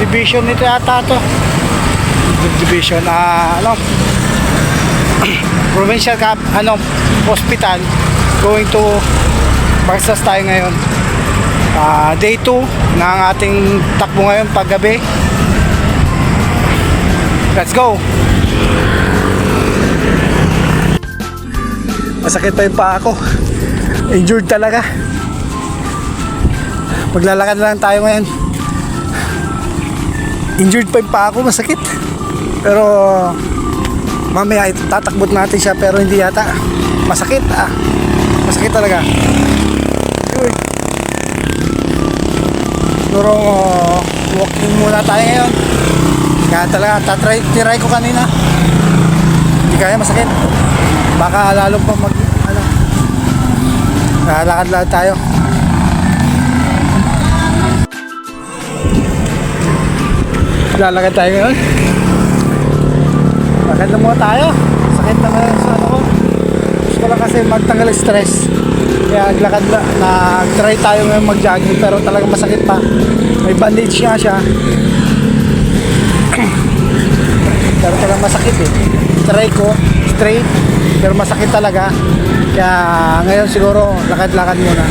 Division nito yata to. Division provincial hospital. Going to Barsas tayo ngayon. Day 2 ng ating takbo ngayon paggabi. Let's go. Masakit pa yung paa ko. Injured talaga. Maglalakad lang tayo ngayon. Injured pa yung paa ko, masakit. Pero mamaya tatakbot natin siya, pero hindi yata. Masakit masakit talaga. Uy. Siguro walking muna tayo ngayon. Kaya talaga try ko kanina. Hindi kaya, masakit. Baka lalo pa lakad-lakad tayo. Lalakad tayo ngayon. Lakad na muna tayo. Sakit na ngayon sa ano ko. Gusto ko lang kasi magtanggal stress. Kaya nag-try tayo ngayon mag-jogging, pero talagang masakit pa. May bandage nga siya. Pero talagang masakit eh. Try ko straight, pero masakit talaga. Kaya ngayon siguro lakad-lakad muna.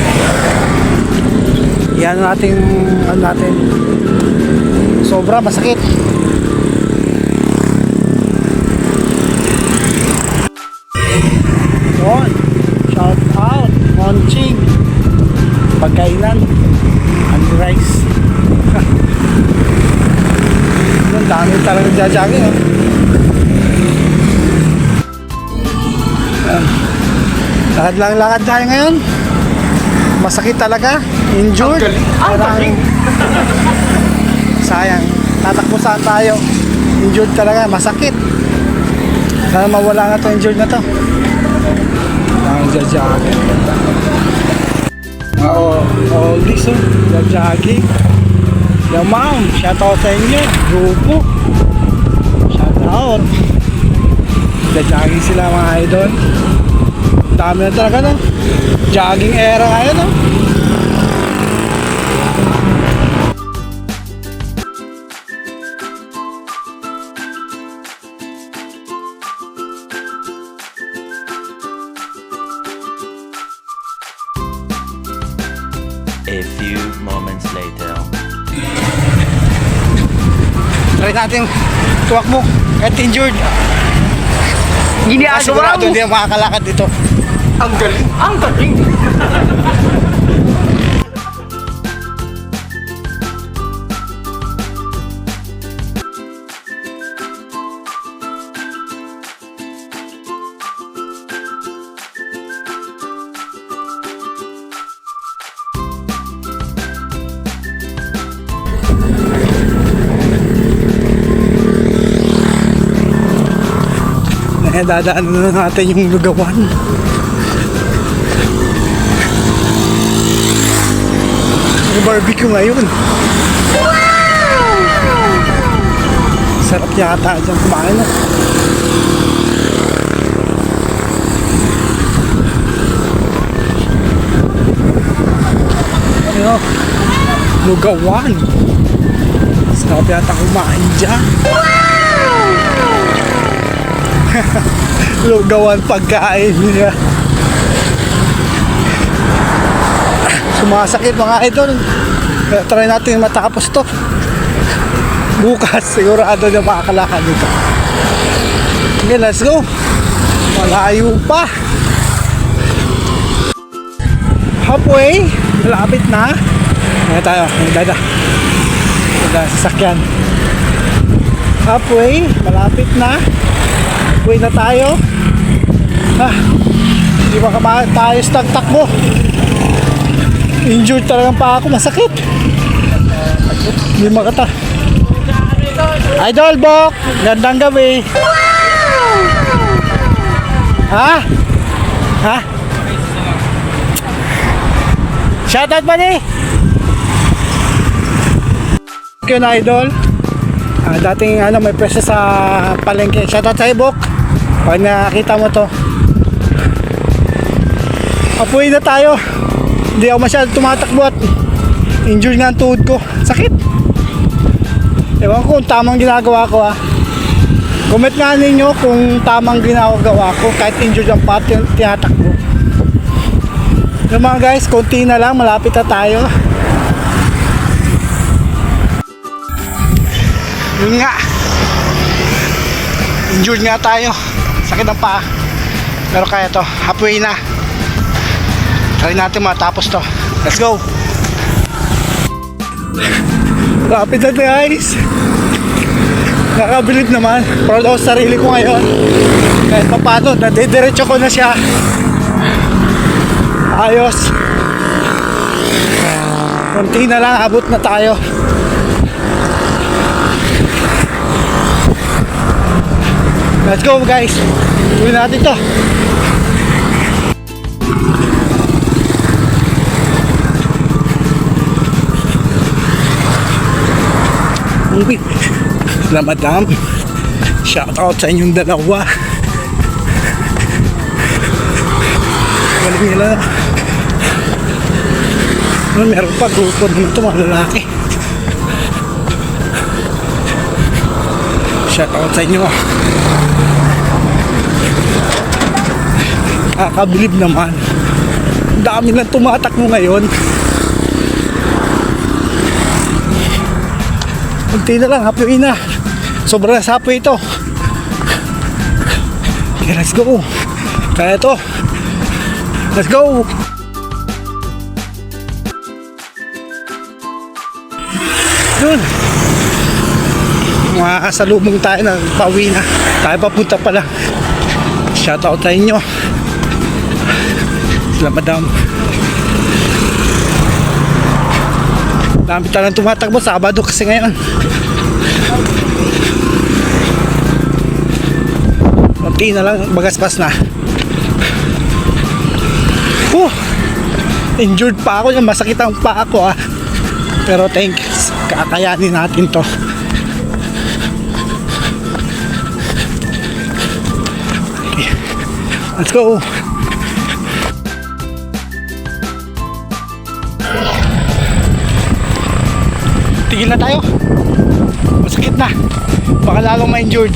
Yan natin sobra masakit. Yun, shout out Monching pagkainan and rice. Ang dami talaga jajaging lakad tayo ngayon. Masakit talaga. Injured. Sayang. Tatakbo saan tayo. Injured talaga. Masakit. Sana mawala na to. Injured na to. Ang jajaging. All this jajaging. Yung ma'am. Shout out sa inyo. Grupo. Shout out. Jajaging sila mga idol. Dami na talaga no. Jogging era ngayon no. A few moments later. Try natin tuwak mo. Kahit injured. Ginagawa Sigurado mo. hindi ako makakalakad dito. Ang galing! Ang galing! Dadaanan na natin yung lugawan. May barbecue ngayon. Wow! Sarap yata dyan kumain no? Ano? Lugawan. Sarap yata kumain dyan. Lugawan pagkain niya. Sumasakit mga idol. Try natin matapos to. Bukas sigurado na makakalakad dito. Okay, let's go. Malayo pa. Halfway. Malapit na. Ngayon tayo. Dada. Sasakyan. Halfway. Malapit na. Halfway na tayo. Hindi ba tayo sa takbo. Injured talagang pa ako. Masakit. Hindi makata. Idol Bok, gandang gabi. Ha? Ha? Shoutout ba ni? Yun idol. Dating may pwesto sa palengke. Shoutout sa Bok. Pag nakita mo to. Apuy na tayo. Hindi ako masyadong tumatakbo at injured nga ang tuhod ko. Sakit. Ewan ko kung tamang ginagawa ko ah. Comment nga ninyo kung tamang ginagawa ko kahit injured ang pat yung tinatakbo. Yung mga guys, konti na lang, malapit na tayo. Yun nga. Injured nga tayo. Sakit ng paa. Pero kaya to, halfway na. Try natin matapos to. Let's go! Lapit na guys! Nakabilib naman. Proud ako sa sarili ko ngayon. Kahit pa paano, nadidiretso ko na siya. Ayos. Konti na lang, abot na tayo. Let's go guys. Tuloy natin to. Uy. Na madam. Shout out sa inyong dalawa. Galing nila. Meron pa grupo naman ito mga lalaki. Shout out sa inyo. Nakakabilib naman. Ang dami lang tumatakbo ngayon. Kunti na lang, halfway na. Sobrang na halfway ito. Okay, let's go. Kaya ito. Let's go. Yun. Makasalubong tayo na pauwi na. Tayo papunta pala. Shout out sa inyo. Sila madam. Dami talang tumatakbo. Sabado kasi ngayon. Kunti na lang. Bagaspas na. Injured pa ako. Masakit ang paa ko ah. Pero thanks. Kakayanin natin to. Okay. Let's go. Tigil na tayo. Masakit na. Baka lalong ma-injured.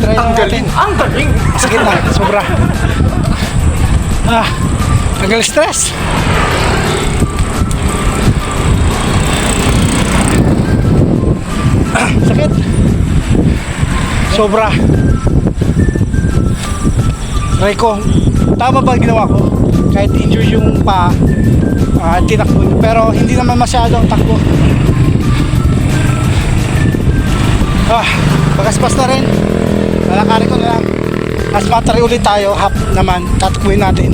Try Ang galing! Ang galing! Masakit na. Sobra. Tagal stress. Sakit. Sobra. Try ko. Tama ba ginawa ko? Kahit injured yung paa, tinakbo. Pero hindi naman masyado ang takbo. Bagaspas na rin. Lalakarin ko na lang. Mas battery ulit tayo. Half naman. Tatakbuhin natin.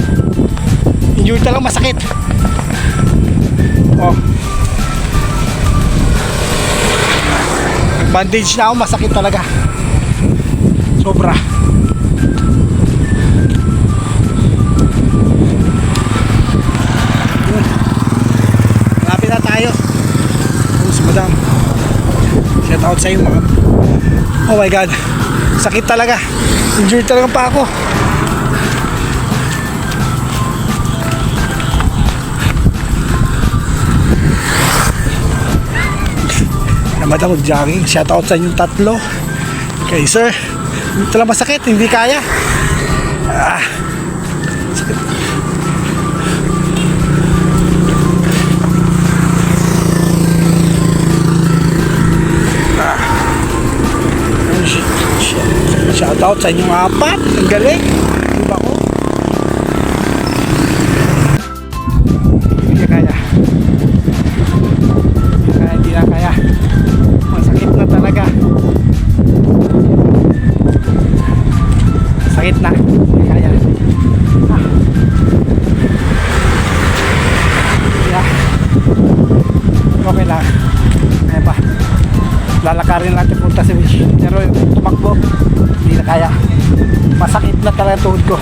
Injured na lang, masakit. Bandage na ako, masakit talaga. Sobra. Yun. Malapit na tayo. Si madam. Shout out sa iyo, ma'am. Oh my god. Sakit talaga. Injured talaga pa ako. Naman ako jogging. Shout out sa inyong tatlo. Okay sir, hindi talaga masakit, hindi kaya. Sakit. Shout out sa inyong apat. Ang galing. Diba ko? Hindi kaya. Hindi na kaya. Masakit na talaga. Sakit na. Hindi kaya. Yeah. Okay lang. Kaya pa. Lalakarin natin punta sa beach. Pero tumakbo. Hindi na kaya. Masakit na talaga tuhod ko.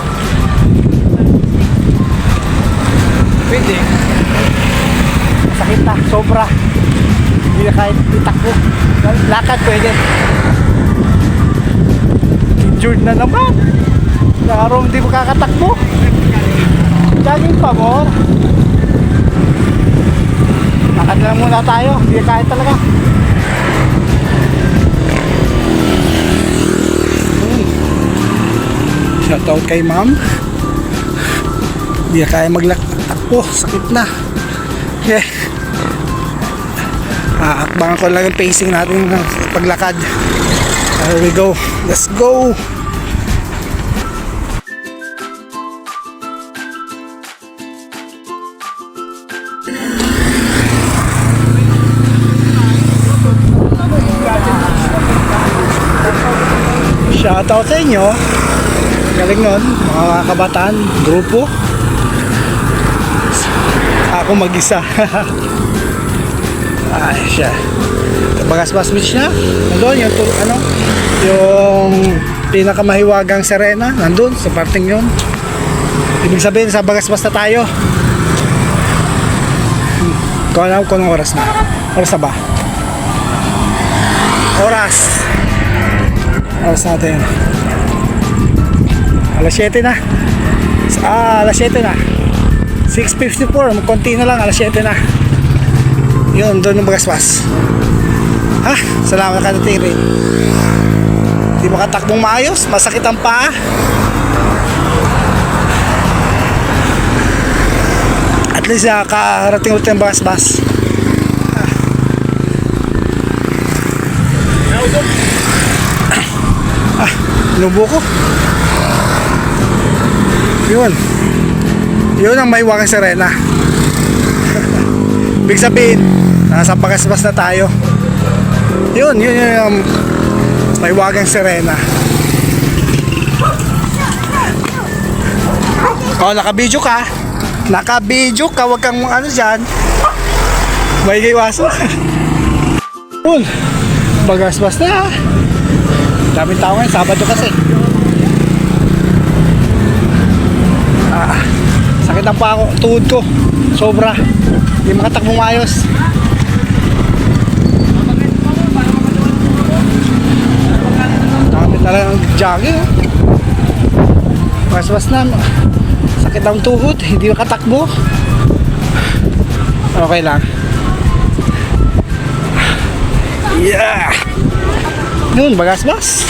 Pwede. Masakit na. Sobra. Hindi na kahit itakbo. Lakad pwede. Injured na naman. Nakaraw hindi makakatakbo. Jogging pa more. Lakad na muna tayo. Hindi na kahit talaga. Shoutout kay ma'am. Hindi na kaya maglakbo. Sakit na. Okay. Akbangan ko lang yung pacing natin ng paglakad. There we go. Let's go. Shoutout sa inyo. Galing nun, mga kabataan, grupo. Ako mag-isa. Ay, siya. Bagasbas beach na. Nandun yung, yung pinakamahiwagang Serena. Nandun, sa parting yun. Ibig sabihin, sa Bagasbas na tayo. Kung alam ko ng oras na. Oras na ba? Oras natin. Alas 7 na. Alas 7 na. 6:54. Konti na lang. Alas 7 na. Yun, doon yung Bagasbas. Salamat ka na tiri. Di makatakbong maayos. Masakit ang paa. At least nakarating ulit yung Bagasbas. Nubo ko. Yun ang may wakang Serena. Ibig sabihin, nasa Bagasbas na tayo. Yun yung may wakang Serena. Naka-video ka. Huwag kang dyan. May iwaso. Yun, Bagasbas na. Daming tao ngayon, Sabado kasi. Sakit ang pa ako, tuhod ko. Sobra. Hindi makatakbong maayos. Dami talagang jogging. Bagasbas na. Sakit ang tuhod, hindi makatakbo. Okay lang. Yeah! Yun, Bagasbas.